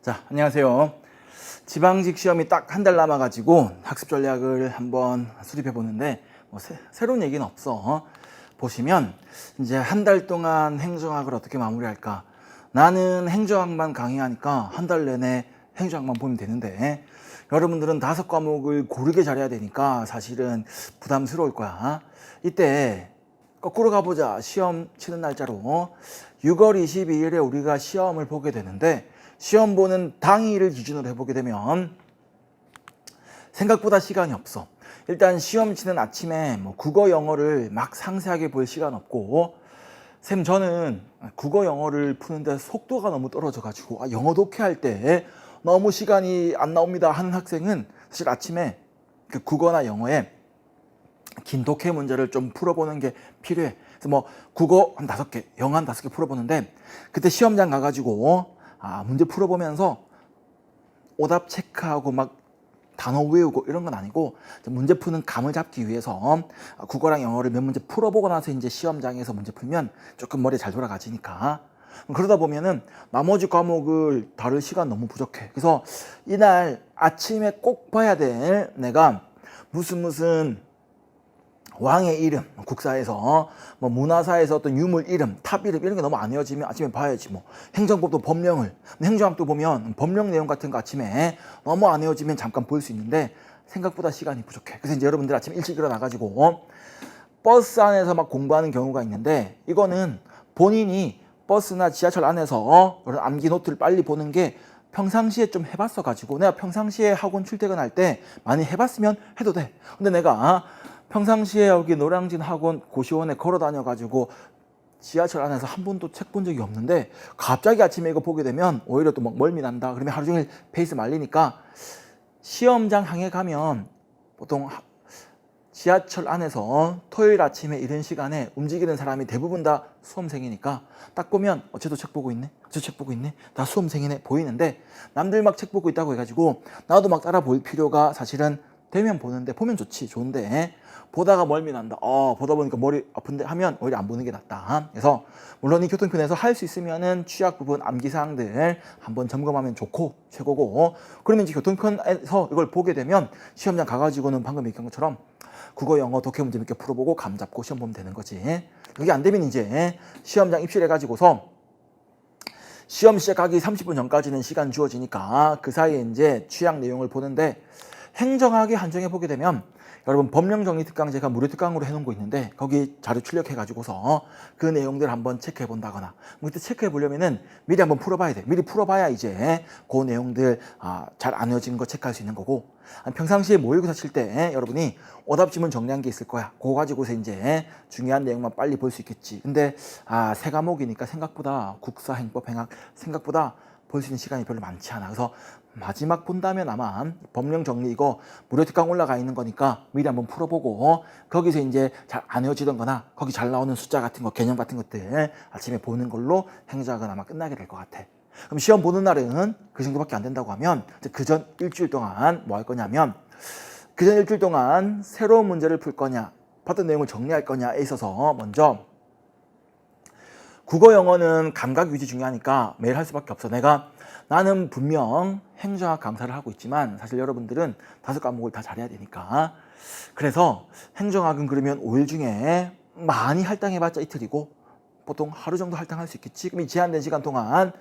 자, 안녕하세요. 지방직 시험이 딱 한 달 남아가지고 학습 전략을 한번 수립해 보는데 새로운 얘기는 없어. 보시면 이제 한 달 동안 행정학을 어떻게 마무리할까? 나는 행정학만 강의하니까 한 달 내내 행정학만 보면 되는데 여러분들은 5과목을 고르게 잘해야 되니까 사실은 부담스러울 거야. 이때 거꾸로 가보자. 시험 치는 날짜로 6월 22일에 우리가 시험을 보게 되는데 시험 보는 당일을 기준으로 해보게 되면 생각보다 시간이 없어. 일단 시험 치는 아침에 국어 영어를 막 상세하게 볼 시간 없고, 쌤 저는 국어 영어를 푸는데 속도가 너무 떨어져 가지고 영어 독해할 때 너무 시간이 안 나옵니다 하는 학생은 사실 아침에 그 국어나 영어에 긴 독해 문제를 좀 풀어보는 게 필요해. 그래서 국어 한 5개, 영어 한 5개 풀어보는데 그때 시험장 가가지고 문제 풀어보면서 오답 체크하고 막 단어 외우고 이런 건 아니고 문제 푸는 감을 잡기 위해서 국어랑 영어를 몇 문제 풀어보고 나서 이제 시험장에서 문제 풀면 조금 머리 잘 돌아가지니까. 그러다 보면은 나머지 과목을 다룰 시간 너무 부족해. 그래서 이날 아침에 꼭 봐야 될 내가 무슨 왕의 이름, 국사에서 문화사에서 어떤 유물 이름, 탑 이름 이런 게 너무 안 외워지면 아침에 봐야지. 행정법도 법령을, 행정학도 보면 법령 내용 같은 거 아침에 너무 안 외워지면 잠깐 볼 수 있는데 생각보다 시간이 부족해. 그래서 이제 여러분들 아침 일찍 일어나가지고 버스 안에서 막 공부하는 경우가 있는데 이거는 본인이 버스나 지하철 안에서 이런 암기 노트를 빨리 보는 게 평상시에 좀 해봤어가지고 내가 평상시에 학원 출퇴근할 때 많이 해봤으면 해도 돼. 근데 내가 평상시에 여기 노량진 학원 고시원에 걸어 다녀가지고 지하철 안에서 한 번도 책 본 적이 없는데 갑자기 아침에 이거 보게 되면 오히려 또 막 멀미 난다. 그러면 하루 종일 페이스 말리니까 시험장 향해 가면 보통 지하철 안에서 토요일 아침에 이런 시간에 움직이는 사람이 대부분 다 수험생이니까 딱 보면 쟤도 책 보고 있네, 저 책 보고 있네, 다 수험생이네 보이는데 남들 막 책 보고 있다고 해가지고 나도 막 따라 볼 필요가 사실은 되면 보는데 보면 좋지, 좋은데 보다가 멀미 난다. 보다 보니까 머리 아픈데 하면 오히려 안 보는 게 낫다. 그래서 물론 이 교통편에서 할 수 있으면은 취약 부분 암기사항들 한번 점검하면 좋고 최고고, 그러면 이제 교통편에서 이걸 보게 되면 시험장 가가지고는 방금 얘기한 것처럼 국어, 영어, 독해 문제 몇 개 풀어보고 감 잡고 시험 보면 되는 거지. 그게 안 되면 이제 시험장 입실해가지고서 시험 시작하기 30분 전까지는 시간 주어지니까 그 사이에 이제 취약 내용을 보는데 행정학에 한정해 보게 되면 여러분 법령정리 특강 제가 무료 특강으로 해놓은 거 있는데 거기 자료 출력해 가지고서 그 내용들 한번 체크해 본다거나 그때 체크해 보려면은 미리 한번 풀어봐야 돼. 미리 풀어봐야 이제 그 내용들 잘 안 외워진 거 체크할 수 있는 거고, 평상시에 모의고사 칠 때 여러분이 오답 지문 정리한 게 있을 거야. 그거 가지고서 이제 중요한 내용만 빨리 볼 수 있겠지. 근데 3과목이니까 생각보다 국사, 행법, 행학 생각보다 볼 수 있는 시간이 별로 많지 않아. 그래서 마지막 본다면 아마 법령 정리 이거 무료 특강 올라가 있는 거니까 미리 한번 풀어보고 거기서 이제 잘 안 외워지던 거나 거기 잘 나오는 숫자 같은 거, 개념 같은 것들 아침에 보는 걸로 행정학은 아마 끝나게 될 것 같아. 그럼 시험 보는 날은 그 정도밖에 안 된다고 하면 그 전 일주일 동안 뭐 할 거냐면 그 전 일주일 동안 새로운 문제를 풀 거냐, 봤던 내용을 정리할 거냐에 있어서 먼저 국어, 영어는 감각 유지 중요하니까 매일 할 수밖에 없어. 나는 분명 행정학 강사를 하고 있지만 사실 여러분들은 5과목을 다 잘해야 되니까. 그래서 행정학은 그러면 5일 중에 많이 할당해봤자 이틀이고 보통 하루 정도 할당할 수 있겠지. 그럼 이 제한된 시간 동안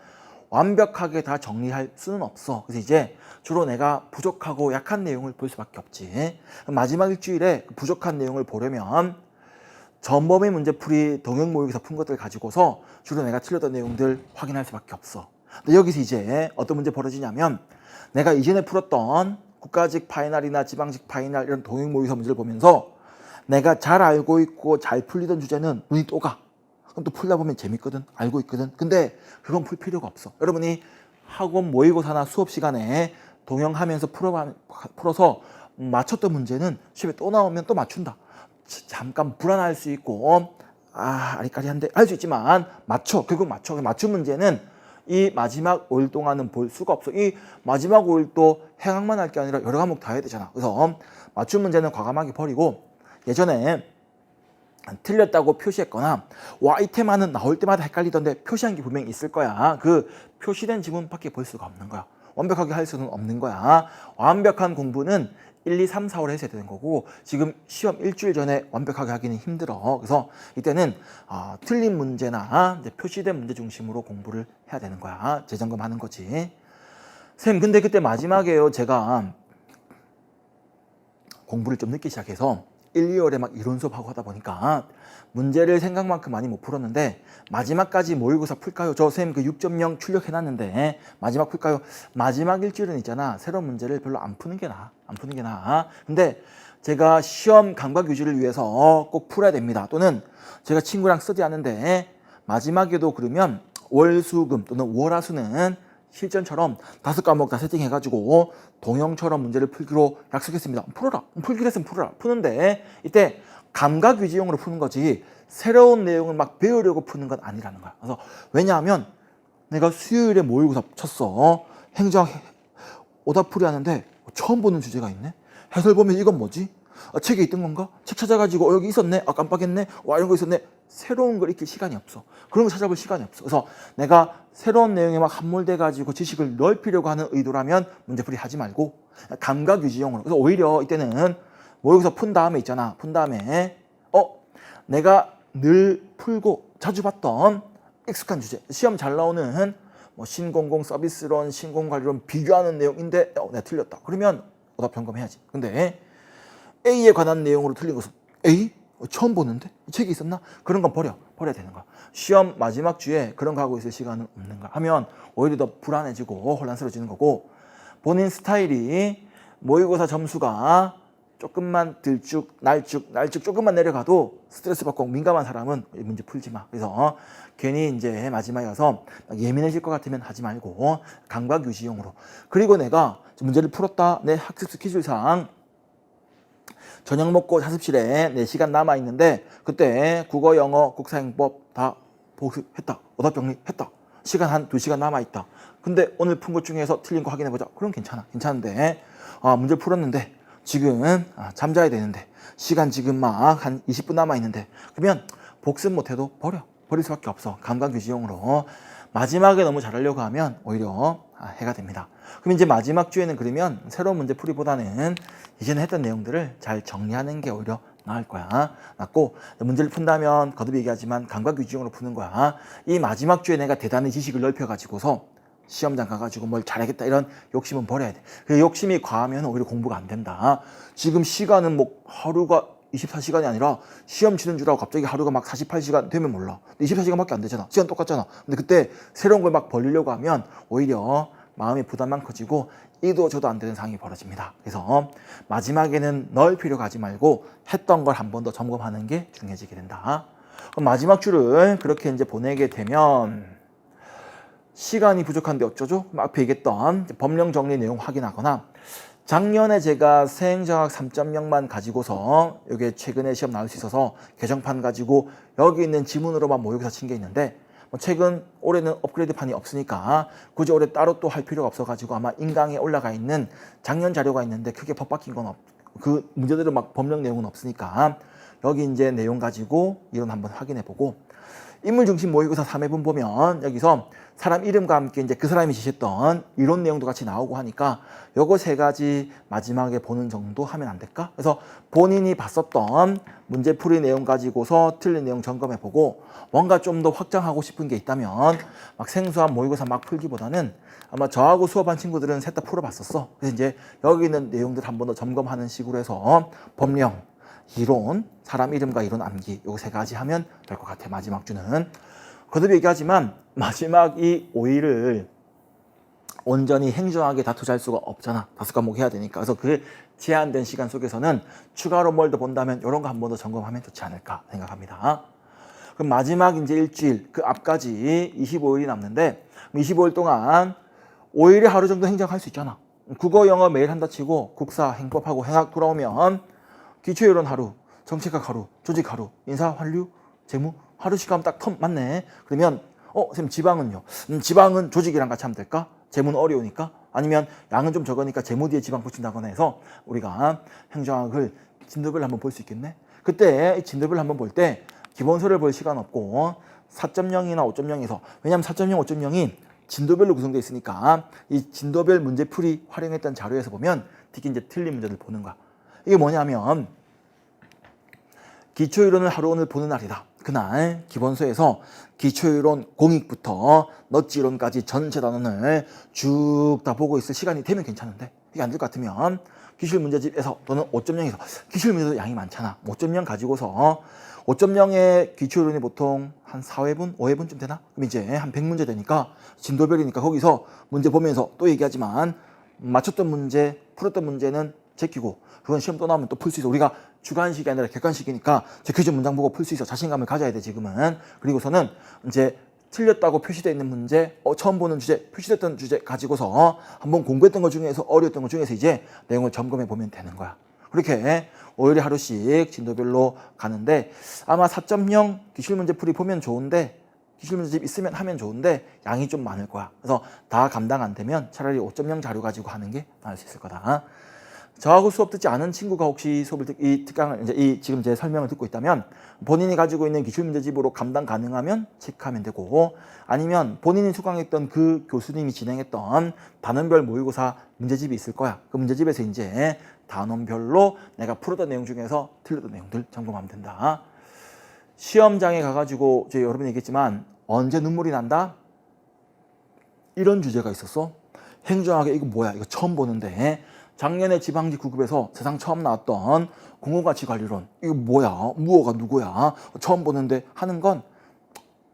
완벽하게 다 정리할 수는 없어. 그래서 이제 주로 내가 부족하고 약한 내용을 볼 수밖에 없지. 마지막 일주일에 부족한 내용을 보려면 전범위 문제풀이 동영 모의고사 푼 것들 가지고서 주로 내가 틀렸던 내용들 확인할 수밖에 없어. 근데 여기서 이제 어떤 문제 벌어지냐면 내가 이전에 풀었던 국가직 파이널이나 지방직 파이널 이런 동영 모의고사 문제를 보면서 내가 잘 알고 있고 잘 풀리던 주제는 눈이 또 가. 그럼 또 풀다 보면 재밌거든, 알고 있거든. 근데 그건 풀 필요가 없어. 여러분이 학원 모의고사나 수업 시간에 동영하면서 풀어서 맞췄던 문제는 시험에 또 나오면 또 맞춘다. 잠깐 불안할 수 있고 아리까리한데 할 수 있지만 결국 맞춘 문제는 이 마지막 5일 동안은 볼 수가 없어. 이 마지막 5일도 행학만 할 게 아니라 여러 과목 다 해야 되잖아. 그래서 맞춘 문제는 과감하게 버리고 예전에 틀렸다고 표시했거나 와 이템만은 나올 때마다 헷갈리던데 표시한 게 분명히 있을 거야. 그 표시된 지문밖에 볼 수가 없는 거야. 완벽하게 할 수는 없는 거야. 완벽한 공부는 1, 2, 3, 4월 해서 되는 거고 지금 시험 일주일 전에 완벽하게 하기는 힘들어. 그래서 이때는 틀린 문제나 이제 표시된 문제 중심으로 공부를 해야 되는 거야. 재점검하는 거지. 쌤, 근데 그때 마지막에요. 제가 공부를 좀 늦게 시작해서 1, 2월에 막 이론 수업하고 하다 보니까 문제를 생각만큼 많이 못 풀었는데 마지막까지 모의고사 풀까요? 저 쌤 그 6.0 출력해놨는데 마지막 풀까요? 마지막 일주일은 있잖아. 새로운 문제를 별로 안 푸는 게 나아. 안 푸는 게 나아. 근데 제가 시험 감각 유지를 위해서 꼭 풀어야 됩니다. 또는 제가 친구랑 스터디하는데 마지막에도 그러면 월, 수, 금 또는 월, 화, 수는 실전처럼 5과목 다 세팅해가지고 동영처럼 문제를 풀기로 약속했습니다. 풀어라. 풀기로 했으면 풀어라. 푸는데 이때 감각 유지용으로 푸는 거지 새로운 내용을 막 배우려고 푸는 건 아니라는 거야. 그래서 왜냐하면 내가 수요일에 모의고사 쳤어. 행정 오답풀이 하는데 처음 보는 주제가 있네. 해설 보면 이건 뭐지? 책에 있던 건가? 책 찾아가지고 여기 있었네. 깜빡했네. 이런 거 있었네. 새로운 걸 익힐 시간이 없어. 그런 거 찾아볼 시간이 없어. 그래서 내가 새로운 내용에 막 함몰돼 가지고 지식을 넓히려고 하는 의도라면 문제풀이 하지 말고 감각 유지용으로. 그래서 오히려 이때는 모의고사 푼 다음에 있잖아. 푼 다음에 내가 늘 풀고 자주 봤던 익숙한 주제. 시험 잘 나오는 뭐 신공공 서비스론, 신공관리론 비교하는 내용인데 내가 틀렸다. 그러면 오답 점검해야지. 근데 A에 관한 내용으로 틀린 것은 A? 처음 보는데? 책이 있었나? 그런 건 버려야 되는 거야. 시험 마지막 주에 그런 거 하고 있을 시간은 없는 거야. 하면 오히려 더 불안해지고 혼란스러워지는 거고 본인 스타일이 모의고사 점수가 조금만 들쭉, 날쭉 조금만 내려가도 스트레스 받고 민감한 사람은 문제 풀지 마. 그래서 괜히 이제 마지막에 가서 예민해질 것 같으면 하지 말고 감각 유지용으로. 그리고 내가 문제를 풀었다. 내 학습 스케줄상 저녁 먹고 자습실에 4시간 남아있는데 그때 국어, 영어, 국사행법 다 복습했다. 오답 정리했다. 시간 한 2시간 남아있다. 근데 오늘 푼 것 중에서 틀린 거 확인해보자. 그럼 괜찮은데 문제 풀었는데 지금 잠자야 되는데 시간 지금 막 한 20분 남아있는데 그러면 복습 못해도 버릴 수밖에 없어. 감각 유지용으로. 마지막에 너무 잘하려고 하면 오히려 해가 됩니다. 그럼 이제 마지막 주에는 그러면 새로운 문제 풀이보다는 이전에 했던 내용들을 잘 정리하는 게 오히려 나을 거야. 낫고 문제를 푼다면 거듭 얘기하지만 감각 유지용으로 푸는 거야. 이 마지막 주에 내가 대단히 지식을 넓혀가지고서 시험장 가가지고 뭘 잘하겠다 이런 욕심은 버려야 돼. 그 욕심이 과하면 오히려 공부가 안 된다. 지금 시간은 뭐 하루가 24시간이 아니라 시험 치는 줄 알고 갑자기 하루가 막 48시간 되면 몰라. 24시간밖에 안 되잖아. 시간 똑같잖아. 근데 그때 새로운 걸 막 벌리려고 하면 오히려 마음의 부담만 커지고 이도 저도 안 되는 상황이 벌어집니다. 그래서 마지막에는 넣을 필요가 하지 말고 했던 걸 한 번 더 점검하는 게 중요해지게 된다. 그럼 마지막 주를 그렇게 이제 보내게 되면 시간이 부족한데 어쩌죠? 앞에 얘기했던 법령 정리 내용 확인하거나 작년에 제가 세행정학 3.0만 가지고서 이게 최근에 시험 나올 수 있어서 개정판 가지고 여기 있는 지문으로만 모의고사 친 게 있는데 최근 올해는 업그레이드판이 없으니까 굳이 올해 따로 또 할 필요가 없어가지고 아마 인강에 올라가 있는 작년 자료가 있는데 크게 법 바뀐 건 그 문제들은 막 법령 내용은 없으니까 여기 이제 내용 가지고 이론 한번 확인해 보고 인물 중심 모의고사 3회분 보면 여기서 사람 이름과 함께 이제 그 사람이 지셨던 이론 내용도 같이 나오고 하니까 요거 3가지 마지막에 보는 정도 하면 안 될까? 그래서 본인이 봤었던 문제풀이 내용 가지고서 틀린 내용 점검해 보고 뭔가 좀 더 확장하고 싶은 게 있다면 막 생소한 모의고사 막 풀기보다는 아마 저하고 수업한 친구들은 셋 다 풀어봤었어. 그래서 이제 여기 있는 내용들 한 번 더 점검하는 식으로 해서 법령, 이론, 사람 이름과 이론 암기 요 3가지 하면 될 것 같아. 마지막 주는 거듭 얘기하지만 마지막 이 5일을 온전히 행정하게 다 투자할 수가 없잖아. 5과목 해야 되니까. 그래서 그 제한된 시간 속에서는 추가로 뭘 더 본다면 이런 거 한 번 더 점검하면 좋지 않을까 생각합니다. 그럼 마지막 이제 일주일 그 앞까지 25일이 남는데 25일 동안 5일에 하루 정도 행정할 수 있잖아. 국어, 영어 매일 한다 치고 국사, 행법하고 행학 돌아오면 기초이론 하루, 정책학 하루, 조직 하루, 인사, 환류, 재무 하루 시간 딱 텀 맞네. 그러면 선생님 지방은요? 지방은 조직이랑 같이 하면 될까? 재무는 어려우니까? 아니면 양은 좀 적으니까 재무 뒤에 지방 붙인다거나 해서 우리가 행정학을 진도별로 한번 볼 수 있겠네? 그때 이 진도별로 한번 볼 때 기본서를 볼 시간 없고 4.0이나 5.0에서 왜냐면 4.0, 5.0이 진도별로 구성되어 있으니까 이 진도별 문제풀이 활용했던 자료에서 보면 특히 이제 틀린 문제들 보는 거야. 이게 뭐냐면 기초이론을 하루 오늘 보는 날이다. 그날 기본서에서 기초이론 공익부터 넛지이론까지 전체 단원을 쭉 다 보고 있을 시간이 되면 괜찮은데 이게 안 될 것 같으면 기출문제집에서 또는 5.0에서 기출문제도 양이 많잖아. 5.0 가지고서 5.0의 기초이론이 보통 한 4회분, 5회분쯤 되나? 그럼 이제 한 100문제 되니까 진도별이니까 거기서 문제 보면서 또 얘기하지만 맞췄던 문제, 풀었던 문제는 제끼고 그건 시험 또 나오면 또 풀 수 있어. 우리가 주관식이 아니라 객관식이니까 제껴진 문장 보고 풀 수 있어. 자신감을 가져야 돼 지금은. 그리고서는 이제 틀렸다고 표시되어 있는 문제, 처음 보는 주제, 표시됐던 주제 가지고서 한번 공부했던 것 중에서 어려웠던 것 중에서 이제 내용을 점검해 보면 되는 거야. 그렇게 5일에 하루씩 진도별로 가는데 아마 4.0 기출문제풀이 보면 좋은데 기출문제집 있으면 하면 좋은데 양이 좀 많을 거야. 그래서 다 감당 안 되면 차라리 5.0 자료 가지고 하는 게 나을 수 있을 거다. 저하고 수업 듣지 않은 친구가 혹시 수업을 이 특강을 이제 지금 제 설명을 듣고 있다면 본인이 가지고 있는 기출문제집으로 감당 가능하면 체크하면 되고 아니면 본인이 수강했던 그 교수님이 진행했던 단원별 모의고사 문제집이 있을 거야. 그 문제집에서 이제 단원별로 내가 풀었던 내용 중에서 틀렸던 내용들 점검하면 된다. 시험장에 가가지고 이제 여러분이 얘기했지만 언제 눈물이 난다? 이런 주제가 있었어. 행정학에 이거 뭐야? 이거 처음 보는데 작년에 지방직 9급에서 세상 처음 나왔던 공허가치관리론 이거 뭐야? 무어가 누구야? 처음 보는데 하는 건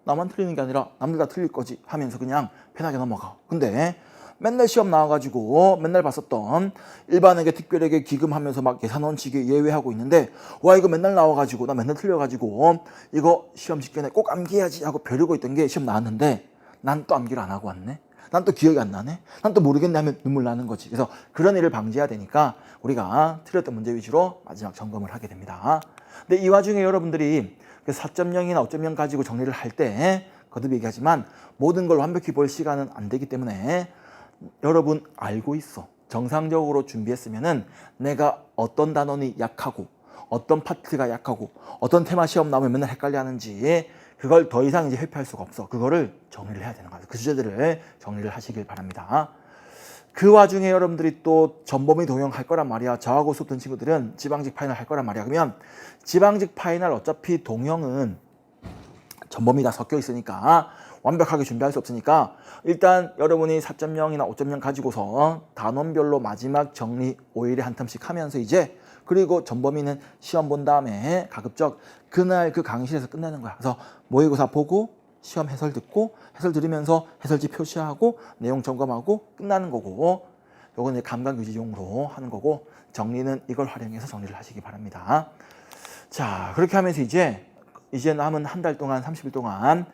나만 틀리는 게 아니라 남들 다 틀릴 거지 하면서 그냥 편하게 넘어가. 근데 맨날 시험 나와가지고 맨날 봤었던 일반에게 특별에게 기금하면서 막 예산원칙에 예외하고 있는데 와 이거 맨날 나와가지고 나 맨날 틀려가지고 이거 시험 직전에 꼭 암기해야지 하고 벼르고 있던 게 시험 나왔는데 난 또 암기를 안 하고 왔네. 난 또 기억이 안 나네. 난 또 모르겠네 하면 눈물 나는 거지. 그래서 그런 일을 방지해야 되니까 우리가 틀렸던 문제 위주로 마지막 점검을 하게 됩니다. 근데 이 와중에 여러분들이 4.0이나 5.0 가지고 정리를 할 때 거듭 얘기하지만 모든 걸 완벽히 볼 시간은 안 되기 때문에 여러분 알고 있어. 정상적으로 준비했으면은 내가 어떤 단원이 약하고 어떤 파트가 약하고 어떤 테마 시험 나오면 맨날 헷갈려 하는지 그걸 더 이상 이제 회피할 수가 없어. 그거를 정리를 해야 되는 거야. 그 주제들을 정리를 하시길 바랍니다. 그 와중에 여러분들이 또 전범위 동영할 거란 말이야. 저하고 수업 듣는 친구들은 지방직 파이널 할 거란 말이야. 그러면 지방직 파이널 어차피 동영은 전범위 다 섞여 있으니까 완벽하게 준비할 수 없으니까 일단 여러분이 4.0이나 5.0 가지고서 단원별로 마지막 정리 5일에 한 텀씩 하면서 이제 그리고 전범위는 시험 본 다음에 가급적 그날 그 강의실에서 끝내는 거야. 그래서 모의고사 보고 시험 해설 듣고 해설 들으면서 해설지 표시하고 내용 점검하고 끝나는 거고 요건 이제 감각 유지용으로 하는 거고 정리는 이걸 활용해서 정리를 하시기 바랍니다. 자, 그렇게 하면서 이제 남은 한 달 동안 30일 동안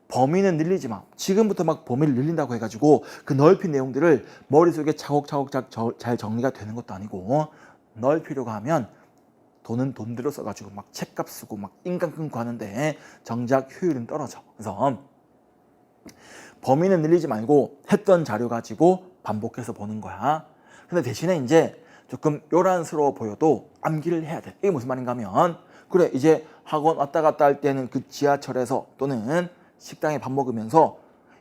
범위는 늘리지 마. 지금부터 막 범위를 늘린다고 해가지고 그 넓힌 내용들을 머릿속에 차곡차곡 잘 정리가 되는 것도 아니고 넓히려고 하면 돈은 돈대로 써가지고 막 책값 쓰고 막 인간 끊고 하는데 정작 효율은 떨어져. 그래서 범위는 늘리지 말고 했던 자료 가지고 반복해서 보는 거야. 근데 대신에 이제 조금 요란스러워 보여도 암기를 해야 돼. 이게 무슨 말인가 하면 그래 이제 학원 왔다 갔다 할 때는 그 지하철에서 또는 식당에 밥 먹으면서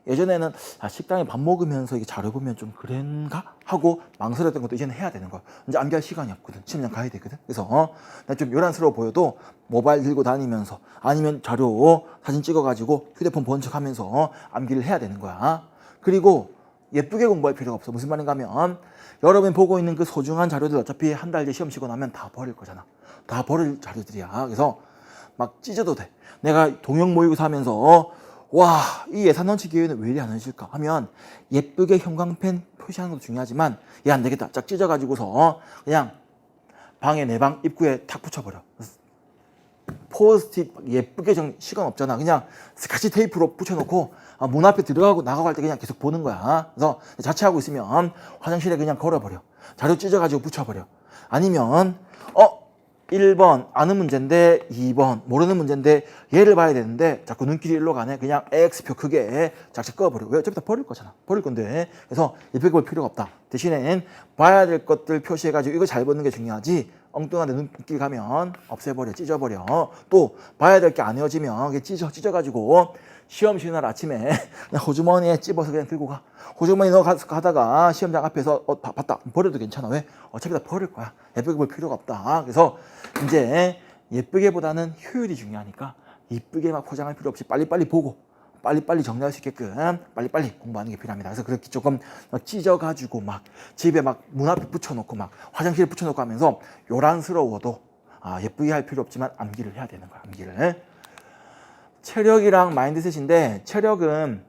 예전에는 식당에 밥 먹으면서 이게 자료 보면 좀 그런가 하고 망설였던 것도 이제는 해야 되는 거야. 이제 암기할 시간이 없거든. 시험장 가야 되거든. 그래서 나 좀 요란스러워 보여도 모바일 들고 다니면서 아니면 자료 사진 찍어가지고 휴대폰 본 척하면서 암기를 해야 되는 거야. 그리고 예쁘게 공부할 필요가 없어. 무슨 말인가 하면 여러분이 보고 있는 그 소중한 자료들 어차피 한 달 뒤에 시험 치고 나면 다 버릴 거잖아. 다 버릴 자료들이야. 그래서 막 찢어도 돼. 내가 동영 모의고사 하면서 와, 이 예산원칙 기회는 왜 이리 안 해줄까 하면 예쁘게 형광펜 표시하는 것도 중요하지만 얘 안 되겠다. 쫙 찢어가지고서 그냥 방에 내 방 입구에 탁 붙여버려. 포스트잇 예쁘게 시간 없잖아. 그냥 스카치 테이프로 붙여놓고 문 앞에 들어가고 나가고 할 때 그냥 계속 보는 거야. 그래서 자취하고 있으면 화장실에 그냥 걸어버려. 자료 찢어가지고 붙여버려. 아니면 1번 아는 문제인데 2번 모르는 문제인데 얘를 봐야 되는데 자꾸 눈길이 일로 가네. 그냥 X표 크게 작작 꺼버려. 왜? 어차피 다 버릴 거잖아. 버릴 건데. 그래서 예쁘게 볼 필요가 없다. 대신에 봐야 될 것들 표시해가지고 이거 잘 보는 게 중요하지. 엉뚱한 데 눈길 가면 없애버려. 찢어버려. 또 봐야 될 게 안 헤어지면 찢어가지고 시험 쉬는 날 아침에 그냥 호주머니에 찝어서 그냥 들고 가. 호주머니 넣어 가다가 시험장 앞에서 봤다. 버려도 괜찮아. 왜? 어차피 다 버릴 거야. 예쁘게 볼 필요가 없다. 그래서 이제 예쁘게보다는 효율이 중요하니까 이쁘게 막 포장할 필요 없이 빨리빨리 보고 빨리빨리 정리할 수 있게끔 빨리빨리 공부하는 게 필요합니다. 그래서 그렇게 조금 찢어가지고 막 집에 막 문 앞에 붙여놓고 막 화장실에 붙여놓고 하면서 요란스러워도 예쁘게 할 필요 없지만 암기를 해야 되는 거야. 암기를. 체력이랑 마인드셋인데 체력은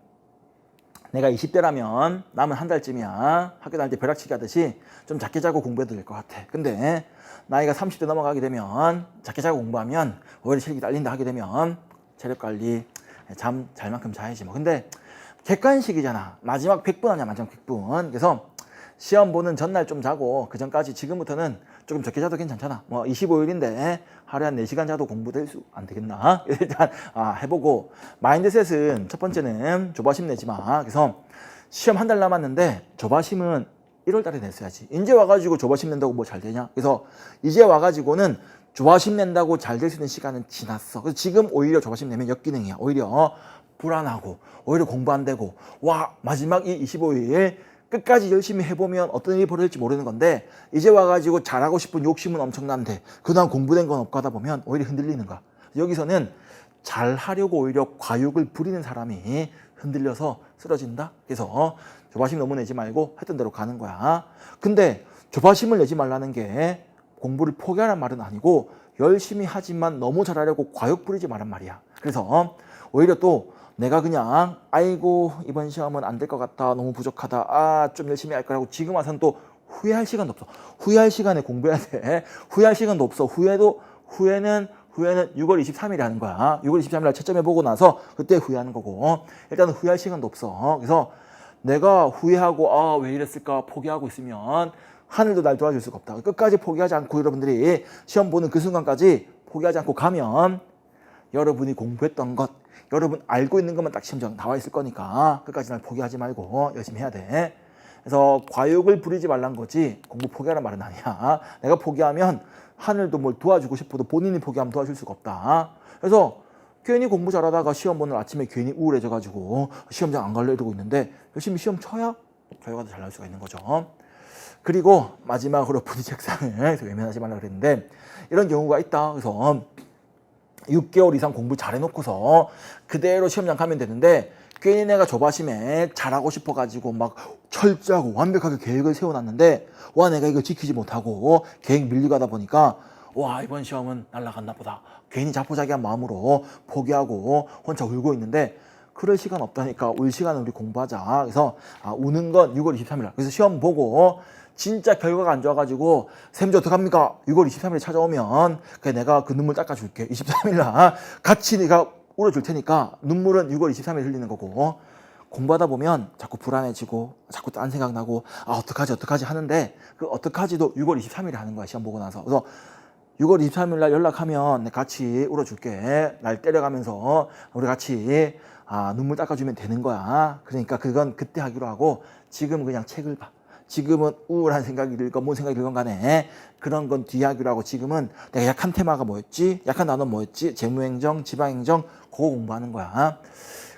내가 20대라면 남은 한 달쯤이야. 학교 다닐 때 벼락치기 하듯이 좀 작게 자고 공부해도 될 것 같아. 근데 나이가 30대 넘어가게 되면 작게 자고 공부하면 오히려 체력이 딸린다 하게 되면 체력 관리 잠 잘 만큼 자야지 뭐. 근데 객관식이잖아. 마지막 100분 아니야. 마지막 100분. 그래서 시험 보는 전날 좀 자고 그 전까지 지금부터는 조금 적게 자도 괜찮잖아. 뭐 25일인데 하루에 한 4시간 자도 공부될 수 안 되겠나? 일단 해보고 마인드셋은 첫 번째는 조바심 내지 마. 그래서 시험 한 달 남았는데 조바심은 1월 달에 냈어야지. 이제 와가지고 조바심 낸다고 뭐 잘 되냐? 그래서 이제 와가지고는 조바심 낸다고 잘 될 수 있는 시간은 지났어. 그래서 지금 오히려 조바심 내면 역기능이야. 오히려 불안하고 오히려 공부 안 되고 와 마지막 이 25일 끝까지 열심히 해보면 어떤 일이 벌어질지 모르는 건데 이제 와가지고 잘하고 싶은 욕심은 엄청난데 그동안 공부된 건 없고 하다 보면 오히려 흔들리는 거야. 여기서는 잘하려고 오히려 과욕을 부리는 사람이 흔들려서 쓰러진다. 그래서 조바심 너무 내지 말고 했던 대로 가는 거야. 근데 조바심을 내지 말라는 게 공부를 포기하라는 말은 아니고 열심히 하지만 너무 잘하려고 과욕 부리지 말란 말이야. 그래서 오히려 또 내가 그냥 아이고 이번 시험은 안 될 것 같다. 너무 부족하다. 좀 열심히 할 거라고 지금 와서는 또 후회할 시간도 없어. 후회할 시간에 공부해야 돼. 후회할 시간도 없어. 후회는 6월 23일에 하는 거야. 6월 23일 날 채점해 보고 나서 그때 후회하는 거고 일단은 후회할 시간도 없어. 그래서 내가 후회하고 왜 이랬을까 포기하고 있으면 하늘도 날 도와줄 수가 없다. 끝까지 포기하지 않고 여러분들이 시험 보는 그 순간까지 포기하지 않고 가면 여러분이 공부했던 것 여러분 알고 있는 것만 딱 시험장 나와 있을 거니까 끝까지 날 포기하지 말고 열심히 해야 돼. 그래서 과욕을 부리지 말란 거지 공부 포기하라는 말은 아니야. 내가 포기하면 하늘도 뭘 도와주고 싶어도 본인이 포기하면 도와줄 수가 없다. 그래서 괜히 공부 잘하다가 시험 보는 아침에 괜히 우울해져가지고 시험장 안 갈래 이러고 있는데 열심히 시험 쳐야 결과도 잘 나올 수가 있는 거죠. 그리고 마지막으로 부디 책상을 외면하지 말라 그랬는데 이런 경우가 있다. 그래서 6개월 이상 공부 잘해놓고서 그대로 시험장 가면 되는데 괜히 내가 조바심에 잘하고 싶어가지고 막 철저하고 완벽하게 계획을 세워놨는데 와 내가 이거 지키지 못하고 계획 밀리고 하다 보니까 와 이번 시험은 날라갔나 보다. 괜히 자포자기한 마음으로 포기하고 혼자 울고 있는데 그럴 시간 없다니까. 울 시간은 우리 공부하자. 그래서 우는 건 6월 23일 날. 그래서 시험 보고 진짜 결과가 안 좋아가지고 쌤 어떡합니까? 6월 23일에 찾아오면 그냥 내가 그 눈물 닦아줄게. 23일 날 같이 내가 울어줄 테니까 눈물은 6월 23일 흘리는 거고 공부하다 보면 자꾸 불안해지고 자꾸 딴 생각 나고 어떡하지 하는데 그 어떡하지도 6월 23일에 하는 거야. 시험 보고 나서. 그래서 6월 23일 날 연락하면 같이 울어줄게. 날 때려가면서 우리 같이 눈물 닦아주면 되는 거야. 그러니까 그건 그때 하기로 하고 지금 그냥 책을 봐. 지금은 우울한 생각이 들건 뭔 생각이 들건 간에 그런 건 뒤에 하기로 하고 지금은 내가 약한 테마가 뭐였지? 약한 단어 뭐였지? 재무행정, 지방행정 그거 공부하는 거야.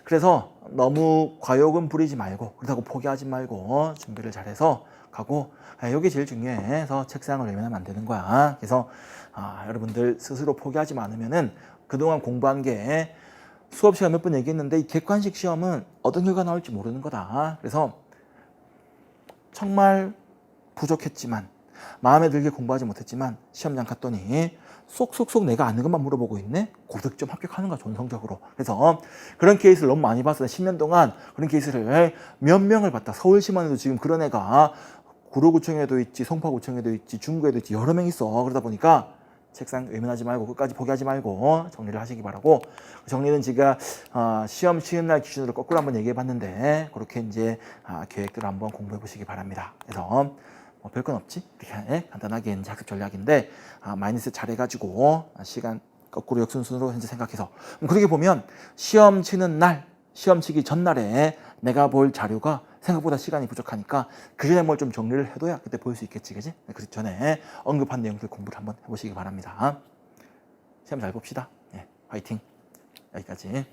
그래서 너무 과욕은 부리지 말고 그렇다고 포기하지 말고 준비를 잘해서 가고 이게 제일 중요해서 책상을 외면하면 안 되는 거야. 그래서 여러분들 스스로 포기하지 않으면은 그동안 공부한 게 수업 시간 몇 번 얘기했는데 이 객관식 시험은 어떤 결과 나올지 모르는 거다. 그래서 정말 부족했지만 마음에 들게 공부하지 못했지만 시험장 갔더니 쏙쏙쏙 내가 아는 것만 물어보고 있네? 고득점 합격하는 거야 좋은 성적으로. 그래서 그런 케이스를 너무 많이 봤어. 10년 동안 그런 케이스를 몇 명을 봤다. 서울시만에도 지금 그런 애가 구로구청에도 있지 송파구청에도 있지 중구에도 있지 여러 명 있어. 그러다 보니까 책상 외면하지 말고 끝까지 포기하지 말고 정리를 하시기 바라고. 정리는 제가 시험 쉬는 날 기준으로 거꾸로 한번 얘기해 봤는데 그렇게 이제 계획들을 한번 공부해 보시기 바랍니다. 그래서 뭐 별건 없지? 이렇게 간단하게 이제 학습 전략인데 마이너스 잘해가지고 시간 거꾸로 역순순으로 현재 생각해서 그렇게 보면 시험 치는 날, 시험 치기 전날에 내가 볼 자료가 생각보다 시간이 부족하니까 그 전에 뭘 좀 정리를 해둬야 그때 볼 수 있겠지, 그지? 그 전에 언급한 내용들 공부를 한번 해보시기 바랍니다. 시험 잘 봅시다. 화이팅! 여기까지.